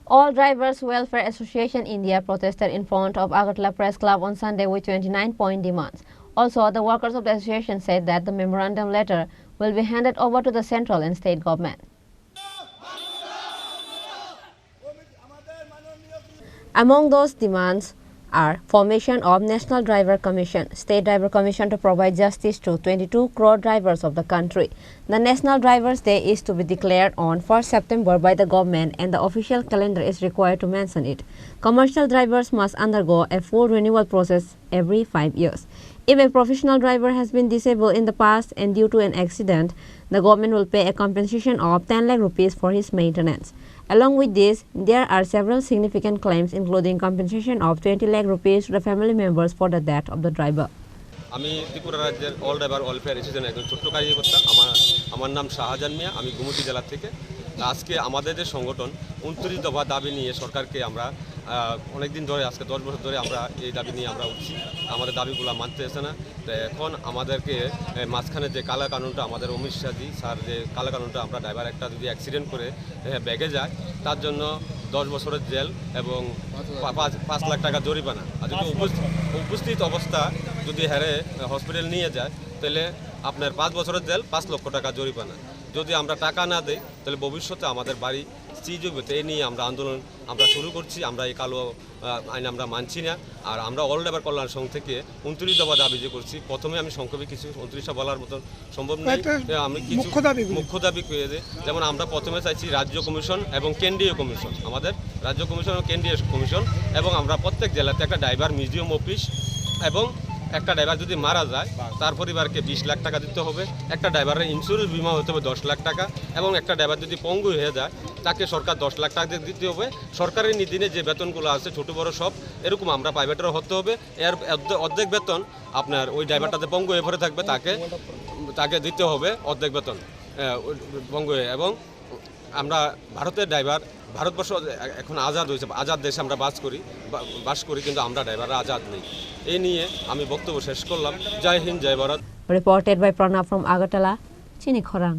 All Drivers Welfare Association India protested in front of Agartala Press Club on Sunday with 29-point demands. Also, the workers of the association said that the memorandum letter will be handed over to the central and state government. Among those demands are formation of National Driver Commission, State Driver Commission to provide justice to 22 crore drivers of the country. The National Drivers' Day is to be declared on 1st September by the government and the official calendar is required to mention it. Commercial drivers must undergo a full renewal process every 5 years. If a professional driver has been disabled in the past and due to an accident, the government will pay a compensation of 10 lakh rupees for his maintenance. Along with this, there are several significant claims including compensation of 20 lakh rupees to the family members for the death of the driver. আমি ত্রিপুরা রাজ্যের all driver welfare অ্যাসোসিয়েশনের একজন ছোট্ট কার্যকর্তা। আমার নাম শাহজাহান মিয়া। আমি গুমতি জেলা থেকে। আজকে আমাদের যে সংগঠন 29 দফা দাবি নিয়ে সরকারকে আমরা অনেক দিন ধরে আজকে 10 বছর ধরে আমরা এই দাবি নিয়ে আমরা উঠছি। আমাদের দাবিগুলো মানতেছে না। তো এখন আমাদেরকে মাঝখানে যে কালা কানুনটা আমাদের অমিত শাহজি স্যার যে কালা কানুনটা আমরা ড্রাইভার একটা যদি অ্যাক্সিডেন্ট করে ব্যাগে যায় তার জন্য 10 বছরের জেল এবং 5 লাখ টাকা জরিমানা। আর যদি উপস্থিত অবস্থা যদি হারে হসপিটাল নিয়ে যায় তাহলে আপনার 5 বছরের জেল 5 লক্ষ টাকা জরিমানা। যদি আমরা টাকা না দেই তাহলে ভবিষ্যতে আমাদের বাড়ি সিজ হবে। এই নিয়ে আমরা আন্দোলন আমরা শুরু করছি। আমরা এই কালো আইন আমরা মানছি না। আর আমরা অল ড্রাইভার কল্যাণ সংঘ থেকে 29 দফা দাবি যে করছি। প্রথমে আমি সংক্ষেপে কিছু 29টা বলার মতন সম্ভব নয়। আমি কিছু মুখ্য দাবি করে দিই। যেমন আমরা প্রথমে চাইছি রাজ্য কমিশন এবং কেন্দ্রীয় কমিশন, আমাদের রাজ্য কমিশন এবং কেন্দ্রীয় কমিশন, এবং আমরা প্রত্যেক জেলাতে একটা ড্রাইভার মিউজিয়াম অফিস, এবং একটা ড্রাইভার যদি মারা যায় তার পরিবারকে 20 লাখ টাকা দিতে হবে। একটা ড্রাইভারের ইন্স্যুরেন্স বিমা হতে হবে 10 লাখ টাকা, এবং একটা ড্রাইভার যদি পঙ্গু হয়ে যায় তাকে সরকার 10 লাখ টাকা দিতে হবে। সরকারের নীতিনে যে বেতনগুলো আছে ছোটো বড় সব এরকম আমরা প্রাইভেটেরও হতে হবে। এর অর্ধেক বেতন আপনার ওই ড্রাইভারটাতে পঙ্গু হয়ে পড়ে থাকবে তাকে দিতে হবে অর্ধেক বেতন পঙ্গু হয়ে। এবং আমরা ভারতের ড্রাইভার, ভারতবর্ষ এখন আজাদ হয়েছে, আজাদ দেশে আমরা বাস করি কিন্তু আমরা ড্রাইভাররা আজাদ নেই। এই নিয়ে আমি বক্তব্য শেষ করলাম। জয় হিন্দ, জয় Bharat. Reported by Pranav from Agartala, Chini Khorang.